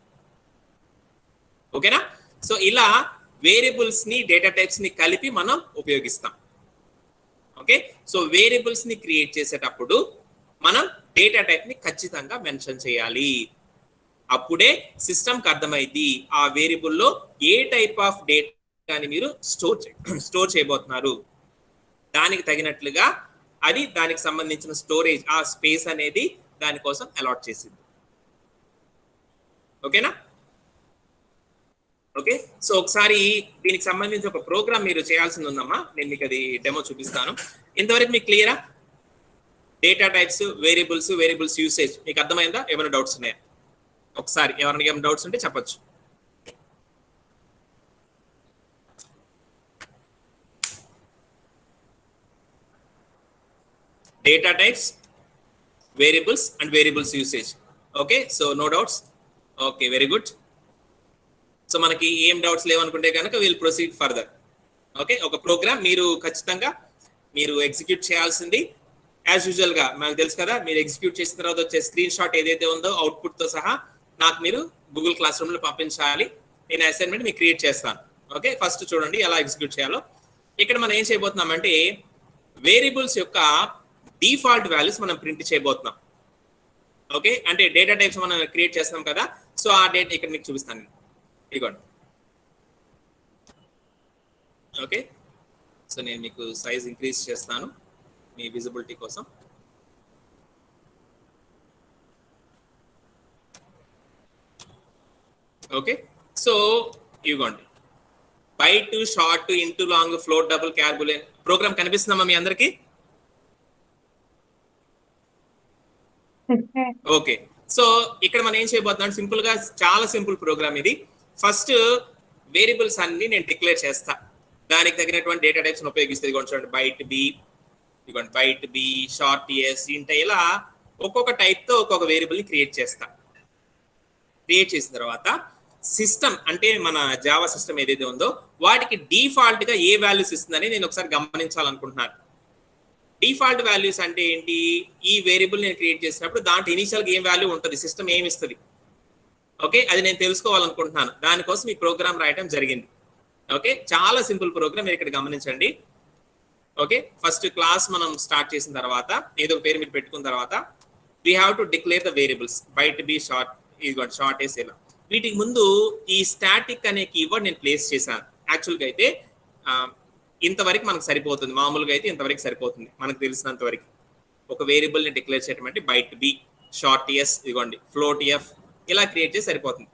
ఓకేనా, సో ఇలా వేరియబుల్స్ ని, డేటా టైప్స్ ని కలిపి మనం ఉపయోగిస్తాం. ఓకే, సో వేరియబుల్స్ ని క్రియేట్ చేసేటప్పుడు మనం డేటా టైప్ ని ఖచ్చితంగా మెన్షన్ చేయాలి. అప్పుడే సిస్టమ్కి అర్థమైంది ఆ వేరియబుల్లో ఏ టైప్ ఆఫ్ డేటాని మీరు స్టోర్ చేయబోతున్నారు. దానికి తగినట్లుగా అది దానికి సంబంధించిన స్టోరేజ్, ఆ స్పేస్ అనేది దానికోసం అలాట్ చేసింది. ఓకేనా? ఓకే, సో ఒకసారి దీనికి సంబంధించి ఒక ప్రోగ్రామ్ మీరు చేయాల్సింది ఉందమ్మా. నేను మీకు అది డెమో చూపిస్తాను. ఇంతవరకు మీకు క్లియరా? డేటా టైప్స్, వేరియబుల్స్ యూసేజ్ మీకు అర్థమైందా? ఏమైనా డౌట్స్ ఉన్నాయా? ఒకసారి ఎవరైనా ఏమైనా డౌట్స్ ఉంటే చెప్పచ్చు. Data types, variables and variables usage. Okay, so no doubts. Okay, very good. So మనకి ఏం డౌట్స్ లేవనుకుంటే కనుక విల్ ప్రొసీడ్ ఫర్దర్. ఓకే, ఒక ప్రోగ్రామ్ మీరు ఖచ్చితంగా మీరు ఎగ్జిక్యూట్ చేయాల్సింది యాజ్ యూజువల్ గా మనకు తెలుసు కదా. మీరు ఎగ్జిక్యూట్ చేసిన తర్వాత వచ్చే స్క్రీన్ షాట్ ఏదైతే ఉందో అవుట్పుట్ తో సహా నాకు మీరు గూగుల్ క్లాస్ రూమ్ లో పంపించాలి. నేను అసైన్మెంట్ మీకు క్రియేట్ చేస్తాను. ఓకే, ఫస్ట్ చూడండి ఎలా ఎగ్జిక్యూట్ చేయాలో. ఇక్కడ మనం ఏం చేయబోతున్నామంటే వేరియబుల్స్ యొక్క డిఫాల్ట్ వాల్యూస్ మనం ప్రింట్ చేయబోతున్నాం. ఓకే, అంటే డేటా టైప్స్ మనం క్రియేట్ చేస్తున్నాం కదా, సో ఆ డేటా ఇక్కడ మీకు చూపిస్తాను. ఇదిగోండి. ఓకే, సో నేను మీకు సైజ్ ఇంక్రీజ్ చేస్తాను మీ విజిబిలిటీ కోసం. ఓకే, సో ఇవ్వండి. Byte, short, int long, float, double, char, boolean program కనిపిస్తుందమ్మా మీ అందరికి? ఓకే, సో ఇక్కడ మనం ఏం చేయబోతున్నాం, సింపుల్ గా చాలా సింపుల్ ప్రోగ్రామ్ ఇది. ఫస్ట్ వేరియబుల్స్ అన్ని నేను డిక్లేర్ చేస్తా, దానికి తగినటువంటి డేటా టైప్స్ ఉపయోగిస్తే చూడండి. బైట్ బి, ఇదిగోండి బైట్ బి, షార్ట్ ఎస్, ఇంట ఇలా ఒక్కొక్క టైప్ తో ఒక్కొక్క వేరియబుల్ ని క్రియేట్ చేస్తా. క్రియేట్ చేసిన తర్వాత సిస్టమ్ అంటే మన జావా సిస్టమ్ ఏదైతే ఉందో వాటికి డిఫాల్ట్ గా ఏ వాల్యూస్ ఇస్తుందని నేను ఒకసారి గమనించాలనుకుంటున్నాను. డిఫాల్ట్ వాల్యూస్ అంటే ఏంటి? ఈ వేరియబుల్ నేను క్రియేట్ చేసినప్పుడు దాంట్లో ఇనిషియల్ గా ఏం వాల్యూ ఉంటుంది, సిస్టమ్ ఏమి ఇస్తుంది. ఓకే, అది నేను తెలుసుకోవాలనుకుంటున్నాను. దానికోసం ఈ ప్రోగ్రామ్ రాయడం జరిగింది. ఓకే, చాలా సింపుల్ ప్రోగ్రామ్, మీరు ఇక్కడ గమనించండి. ఓకే, ఫస్ట్ క్లాస్ మనం స్టార్ట్ చేసిన తర్వాత ఏదో పేరు మీరు పెట్టుకున్న తర్వాత we have to declare the variables. Byte b, short, ఇదిగోండి షార్ట్ ఎస్. ఇలా వీటికి ముందు ఈ స్టాటిక్ అనే కీవర్డ్ నేను ప్లేస్ చేశాను. యాక్చువల్గా అయితే ఇంతవరకు మనకు సరిపోతుంది, మామూలుగా అయితే ఇంతవరకు సరిపోతుంది మనకు తెలిసినంత వరకు. ఒక వేరియబుల్ ని డిక్లేర్ చేయడం అంటే బైట్ బి, షార్ట్ ఎస్, ఇదిగోండి ఫ్లోట్ ఎఫ్, ఇలా క్రియేట్ చేసి సరిపోతుంది.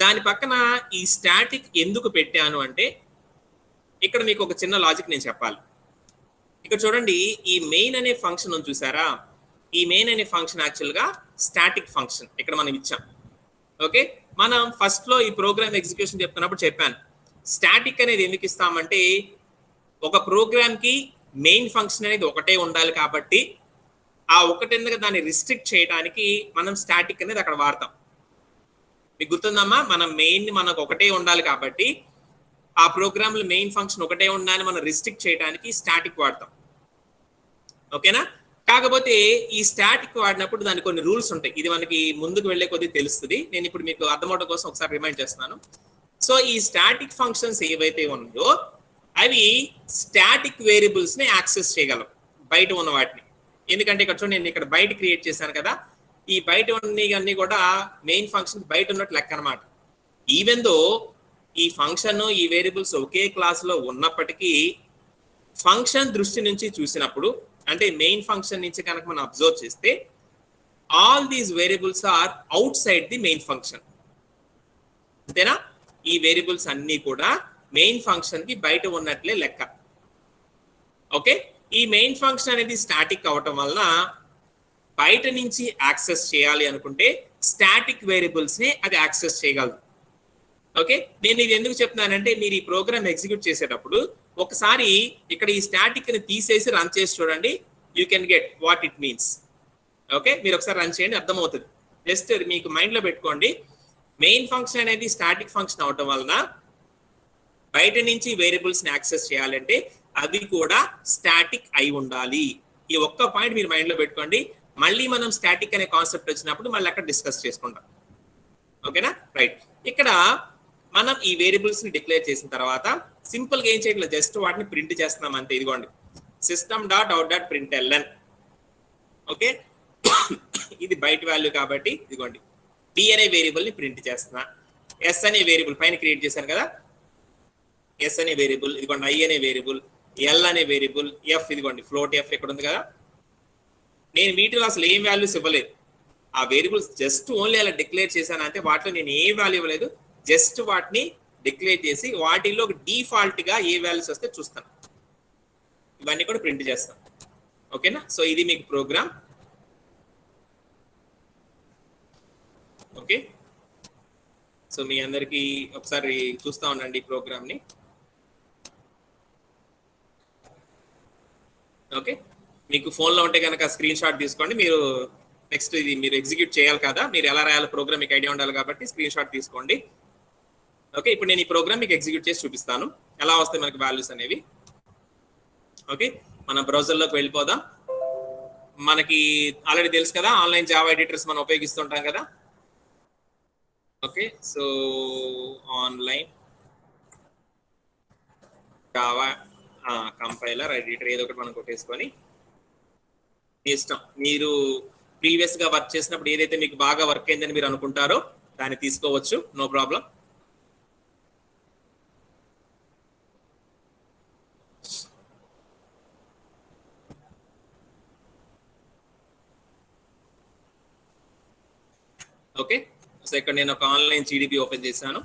దాని పక్కన ఈ స్టాటిక్ ఎందుకు పెట్టాను అంటే ఇక్కడ మీకు ఒక చిన్న లాజిక్ నేను చెప్పాలి. ఇక్కడ చూడండి, ఈ మెయిన్ అనే ఫంక్షన్ ఉంది చూసారా, ఈ మెయిన్ అనే ఫంక్షన్ యాక్చువల్గా స్టాటిక్ ఫంక్షన్ ఇక్కడ మనం ఇచ్చాం. ఓకే, మనం ఫస్ట్ లో ఈ ప్రోగ్రామ్ ఎగ్జిక్యూషన్ చెప్తున్నప్పుడు చెప్పాను, స్టాటిక్ అనేది ఎందుకు ఇస్తామంటే ఒక ప్రోగ్రామ్ కి మెయిన్ ఫంక్షన్ అనేది ఒకటే ఉండాలి కాబట్టి ఆ ఒకటి దాన్ని రిస్ట్రిక్ట్ చేయడానికి మనం స్టాటిక్ అనేది అక్కడ వాడతాం. మీకు గుర్తుందమ్మా, మనం మెయిన్ మనకు ఒకటే ఉండాలి కాబట్టి ఆ ప్రోగ్రామ్ లో మెయిన్ ఫంక్షన్ ఒకటే ఉండాలని మనం రిస్ట్రిక్ట్ చేయడానికి స్టాటిక్ వాడతాం. ఓకేనా? కాకపోతే ఈ స్టాటిక్ వాడినప్పుడు దానికి కొన్ని రూల్స్ ఉంటాయి. ఇది మనకి ముందుకు వెళ్లే కొద్దీ తెలుస్తుంది. నేను ఇప్పుడు మీకు అర్థమవడం కోసం ఒకసారి రిమైండ్ చేస్తున్నాను. సో ఈ స్టాటిక్ ఫంక్షన్స్ ఏవైతే ఉన్నాయో అవి స్టాటిక్ వేరియబుల్స్ ని యాక్సెస్ చేయగలవు, బయట ఉన్న వాటిని. ఎందుకంటే ఇక్కడ చూడండి, నేను ఇక్కడ బయట క్రియేట్ చేశాను కదా, ఈ బయట అన్ని కూడా మెయిన్ ఫంక్షన్ బయట ఉన్నట్టు లెక్క అనమాట. ఈవెన్ దో ఈ ఫంక్షన్ ఈ వేరియబుల్స్ ఒకే క్లాస్ లో ఉన్నప్పటికీ ఫంక్షన్ దృష్టి నుంచి చూసినప్పుడు, అంటే మెయిన్ ఫంక్షన్ నుంచి కనుక మనం అబ్జర్వ్ చేస్తే, all these variables are outside the main function. అంతేనా? ఈ వేరియబుల్స్ అన్ని కూడా మెయిన్ ఫంక్షన్ కి బయట ఉన్నట్లే లెక్క. ఓకే, ఈ మెయిన్ ఫంక్షన్ అనేది స్టాటిక్ అవటం వలన బయట నుంచి యాక్సెస్ చేయాలి అనుకుంటే స్టాటిక్ వేరియబుల్స్ ని అది యాక్సెస్ చేయగలదు. ఓకే, నేను ఇది ఎందుకు చెప్తున్నానంటే, మీరు ఈ ప్రోగ్రామ్ ఎగ్జిక్యూట్ చేసేటప్పుడు ఒకసారి ఇక్కడ ఈ స్టాటిక్ ని తీసేసి రన్ చేసి చూడండి, you can get what it means. Okay, మీరు ఒకసారి రన్ చేయండి, అర్థమవుతుంది. జస్ట్ మీకు మైండ్ లో పెట్టుకోండి, మెయిన్ ఫంక్షన్ అనేది స్టాటిక్ ఫంక్షన్ అవటం వలన బయట నుంచి వేరియబుల్స్ ని యాక్సెస్ చేయాలంటే అది కూడా స్టాటిక్ అయి ఉండాలి. ఈ ఒక్క పాయింట్ మీరు మైండ్ లో పెట్టుకోండి. మళ్ళీ మనం స్టాటిక్ అనే కాన్సెప్ట్ వచ్చినప్పుడు మళ్ళీ అక్కడ డిస్కస్ చేసుకుంటాం. ఓకేనా? రైట్. ఇక్కడ మనం ఈ వేరియబుల్స్ ని డిక్లేర్ చేసిన తర్వాత సింపుల్ గా ఏం చేయట్లేదు, జస్ట్ వాటిని ప్రింట్ చేస్తున్నాం అంతే. ఇదిగోండి, system.out.println. ఓకే, ఇది బయట వాల్యూ కాబట్టి ఇదిగోండి b అనే వేరియబుల్ ని ప్రింట్ చేస్తున్నా. s అనే వేరియబుల్ పైన క్రియేట్ చేశాను కదా, s అనే వేరియబుల్, ఇదిగోండి i అనే వేరియబుల్, l అనే వేరియబుల్, f ఇదిగోండి ఫ్లోట్ f ఇక్కడ ఉంది కదా. నేను వీటిలో అసలు ఏం వాల్యూస్ ఇవ్వలేదు, ఆ వేరియబుల్స్ జస్ట్ ఓన్లీ అలా డిక్లేర్ చేశాను అంతే. వాటిలో నేను ఏ వాల్యూ ఇవ్వలేదు, జస్ట్ వాటిని డిక్లేర్ చేసి వాటిలో డిఫాల్ట్ గా ఏ వాల్యూస్ వస్తే చూస్తాను, ఇవన్నీ కూడా ప్రింట్ చేస్తాను. ఓకేనా? సో ఇది మీకు ప్రోగ్రామ్. ఓకే, సో మీ అందరికి ఒకసారి చూస్తా ఉండండి ప్రోగ్రామ్ ని. ఓకే, మీకు ఫోన్ లో ఉంటే కనుక స్క్రీన్ షాట్ తీసుకోండి. మీరు నెక్స్ట్ ఇది మీరు ఎగ్జిక్యూట్ చేయాలి కదా, మీరు ఎలా రాయాలో ప్రోగ్రామ్ మీకు ఐడియా ఉండాలి కాబట్టి స్క్రీన్ షాట్ తీసుకోండి. ఓకే, ఇప్పుడు నేను ఈ ప్రోగ్రామ్ మీకు ఎగ్జిక్యూట్ చేసి చూపిస్తాను ఎలా వస్తాయి మనకి వాల్యూస్ అనేవి. ఓకే, మన బ్రౌజర్లోకి వెళ్ళిపోదాం. మనకి ఆల్రెడీ తెలుసు కదా, ఆన్లైన్ జావా ఎడిటర్స్ మనం ఉపయోగిస్తుంటాం కదా. Okay, so online Java compiler editor ఏదో ఒకటి మనం కొట్టేసుకొని, ఇష్టం మీరు ప్రీవియస్ గా వర్క్ చేసినప్పుడు ఏదైతే మీకు బాగా వర్క్ అయిందని మీరు అనుకుంటారో దాన్ని తీసుకోవచ్చు, నో ప్రాబ్లం. ఓకే, సో ఇక్కడ నేను ఒక ఆన్లైన్ జీడిబి ఓపెన్ చేశాను.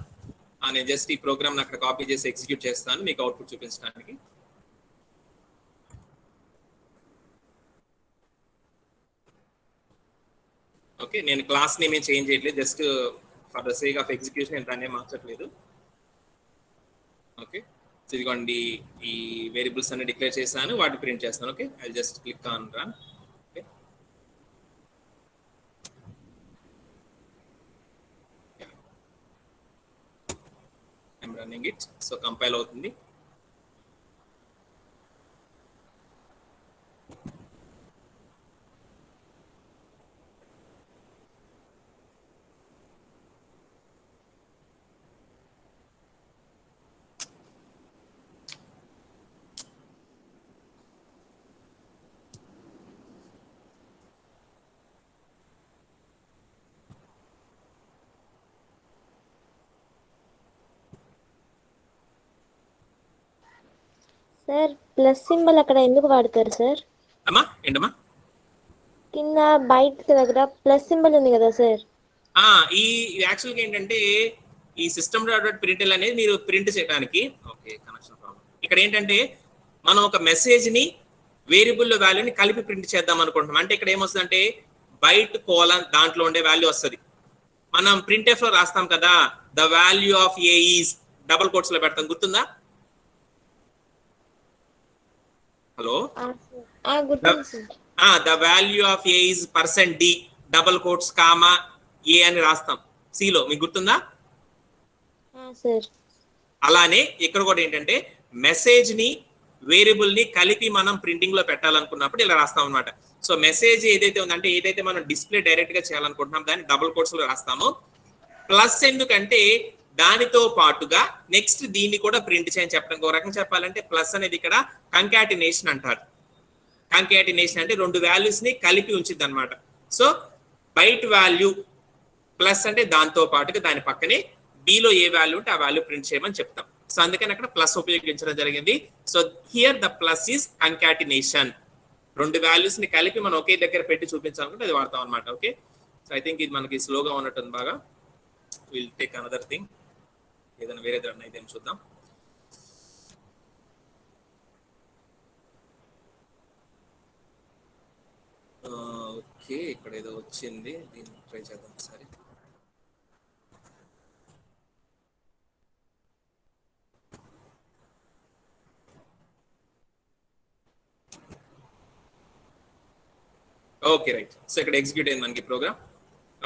నేను జస్ట్ ఈ ప్రోగ్రామ్ అక్కడ కాపీ చేసి ఎగ్జిక్యూట్ చేస్తాను మీకు అవుట్పుట్ చూపించడానికి. ఓకే, నేను క్లాస్ నేమ్ ఏం చేంజ్ చేయట్లేదు, just for the sake of execution నేను దాన్ని మార్చట్లేదు. ఓకే, ఇదిగోండి ఈ వేరియబుల్స్ అన్ని డిక్లేర్ చేశాను, వాటిని ప్రింట్ చేస్తాను. Okay, I just click on run. Okay, I'm running it. So compile అవుతుంది. సార్ ప్లస్ సింబల్ అక్కడ ఎందుకు వాడతారు సార్? అమ్మా ఏంటమ్మా? కింద బయట దగ్గర ప్లస్ సింబల్ ఉంది కదా సార్. ఈ యాక్చువల్గా ఏంటంటే ఈ సిస్టమ్ డాట్ ప్రింట్ అనేది మీరు ప్రింట్ చేయడానికి. Okay, connection problem. ఇక్కడ ఏంటంటే మనం ఒక మెసేజ్ ని వేరియబుల్ వాల్యూని కలిపి ప్రింట్ చేద్దాం అనుకుంటున్నాం. అంటే ఇక్కడ ఏమొస్తుందంటే బైట్ కోలన్ దాంట్లో ఉండే వాల్యూ వస్తుంది. మనం ప్రింట్ ఎఫ్ లో రాస్తాం కదా, the value of a is double quotes లో పెడతాం, గుర్తుందా? హలో, గుర్తుంది sir. The value of a is percent d double quotes comma a అని రాస్తాం సిలో, మీకు గుర్తుందా? సార్. అలానే ఇక్కడ కూడా ఏంటంటే మెసేజ్ ని వేరియబుల్ ని కలిపి మనం ప్రింటింగ్ లో పెట్టాలనుకున్నప్పుడు ఇలా రాస్తాం అనమాట. సో మెసేజ్ ఏదైతే ఉందంటే ఏదైతే మనం డిస్ప్లే డైరెక్ట్ గా చేయాలనుకుంటున్నాం దాన్ని డబుల్ కోట్స్ లో రాస్తాము. ప్లస్ ఎందుకంటే దానితో పాటుగా నెక్స్ట్ దీన్ని కూడా ప్రింట్ చేయని చెప్పడానికి ఒక రకంగా చెప్పాలంటే ప్లస్ అనేది ఇక్కడ కంకాటినేషన్ అంటారు. కంకాటినేషన్ అంటే రెండు వాల్యూస్ ని కలిపి ఉంచిద్ది అనమాట. సో బైట్ వాల్యూ ప్లస్ అంటే దాంతో పాటుగా దాని పక్కనే బిలో ఏ వాల్యూ ఉంటే ఆ వాల్యూ ప్రింట్ చేయమని చెప్తాం. సో అందుకని అక్కడ ప్లస్ ఉపయోగించడం జరిగింది. So here the plus is concatenation. రెండు వాల్యూస్ ని కలిపి మనం ఒకే దగ్గర పెట్టి చూపించాలనుకుంటే అది వాడతాం అనమాట. ఓకే, సో ఐ థింక్ ఇది మనకి స్లోగా ఉన్నట్టుంది బాగా. విల్ టేక్ అనదర్ థింగ్, ఏదైనా వేరే రన్ అయితే చూద్దాం. ఓకే, ఇక్కడ ఏదో వచ్చింది, దీన్ని ట్రై చేద్దాం ఒకసారి. ఓకే రైట్, సో ఇక్కడ ఎగ్జిక్యూట్ అయింది మనకి program.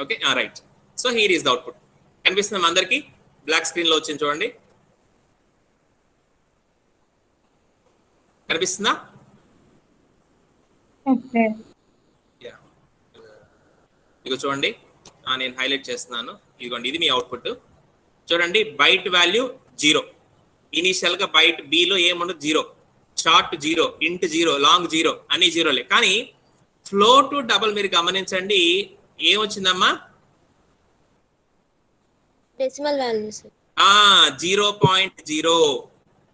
Okay right, so here is the output. కనిపిస్తుంది అందరికి, బ్లాక్ స్క్రీన్ లో వచ్చింది చూడండి, కనిపిస్తుందా? ఇదిగో చూడండి, నేను హైలైట్ చేస్తున్నాను. ఇదిగోండి, ఇది మీ అవుట్పుట్. చూడండి, బైట్ వాల్యూ 0. ఇనీషియల్ గా బైట్ బిలో ఏముండదు, 0. షార్ట్ 0, ఇంట్ 0, లాంగ్ 0, అన్ని జీరోలే. కానీ ఫ్లోట్ డబుల్ మీరు గమనించండి, ఏమొచ్చిందమ్మా? Decimal values 0.0.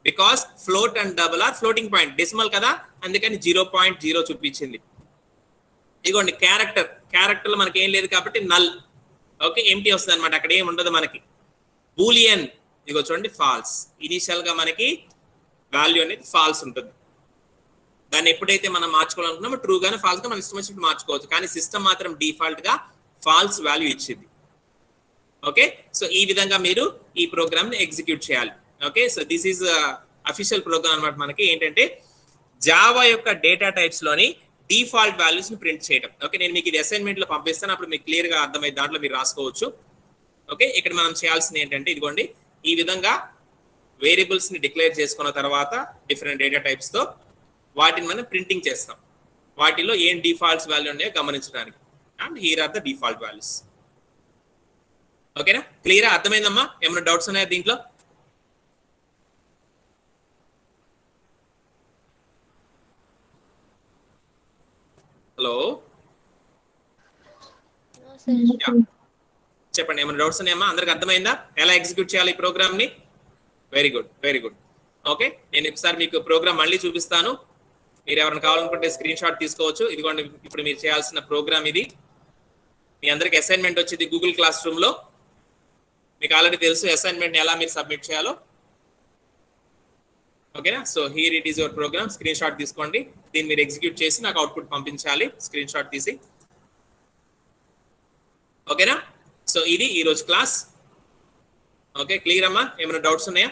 Because float and double are floating point, decimal కదా, అందుకని 0.0 చూపించింది. ఇదిగోండి క్యారెక్టర్ లో మనకి ఏం లేదు కాబట్టి నల్. ఓకే, ఎంటీ వస్తుంది అనమాట, అక్కడ ఏమి ఉండదు మనకి. బూలియన్ ఇదిగో చూడండి, ఫాల్స్. ఇనిషియల్ గా మనకి వాల్యూ అనేది ఫాల్స్ ఉంటుంది. దాన్ని ఎప్పుడైతే మనం మార్చుకోవాలనుకున్నామో ట్రూ గానే ఫాల్స్ గా మనం ఇష్టం వచ్చినట్టు మార్చుకోవచ్చు. కానీ సిస్టమ్ మాత్రం డిఫాల్ట్ గా ఫాల్స్ వాల్యూ ఇచ్చింది. ఓకే, సో ఈ విధంగా మీరు ఈ ప్రోగ్రామ్ ని ఎగ్జిక్యూట్ చేయాలి. Okay, so this is official program అనమాట. మనకి ఏంటంటే జావా యొక్క డేటా టైప్స్ లోని డిఫాల్ట్ వాల్యూస్ ని ప్రింట్ చేయడం. ఓకే, నేను మీకు ఇది అసైన్మెంట్ లో పంపిస్తాను, అప్పుడు మీకు క్లియర్ గా అర్థమైంది, దాంట్లో మీరు రాసుకోవచ్చు. ఓకే, ఇక్కడ మనం చేయాల్సింది ఏంటంటే ఇదిగోండి, ఈ విధంగా వేరియబుల్స్ ని డిక్లేర్ చేసుకున్న తర్వాత డిఫరెంట్ డేటా టైప్స్ తో వాటిని మనం ప్రింటింగ్ చేస్తాం. వాటిలో ఏం డిఫాల్ట్స్ వాల్యూ ఉన్నాయో గమనించడానికి. And here are the default values. ఓకేనా, క్లియర్? అర్థమైందమ్మా? ఏమైనా డౌట్స్ ఉన్నాయా దీంట్లో? హలో, చెప్పండి, ఏమైనా డౌట్స్ ఉన్నాయమ్మా? అందరికి అర్థమైందా ఎలా ఎగ్జిక్యూట్ చేయాలి ఈ ప్రోగ్రామ్ ని? Very good, very good. Okay, నేను ఒకసారి మీకు ప్రోగ్రామ్ మళ్ళీ చూపిస్తాను. మీరు ఎవరైనా కావాలనుకుంటే స్క్రీన్ షాట్ తీసుకోవచ్చు. ఇదిగోండి, ఇప్పుడు మీరు చేయాల్సిన ప్రోగ్రామ్ ఇది. మీ అందరికి అసైన్మెంట్ వచ్చింది గూగుల్ క్లాస్ రూమ్ లో. మీకు ఆల్రెడీ తెలుసు అసైన్మెంట్ ఎలా మీరు సబ్మిట్ చేయాలో. ఓకేనా, so here it is your program. Screen shot తీసుకోండి, దీన్ని మీరు ఎగ్జిక్యూట్ చేసి నాకు అవుట్పుట్ పంపించాలి స్క్రీన్ షాట్ తీసి. ఓకేనా, సో ఇది ఈరోజు క్లాస్. ఓకే, క్లియర్ అమ్మా? ఏమైనా డౌట్స్ ఉన్నాయా?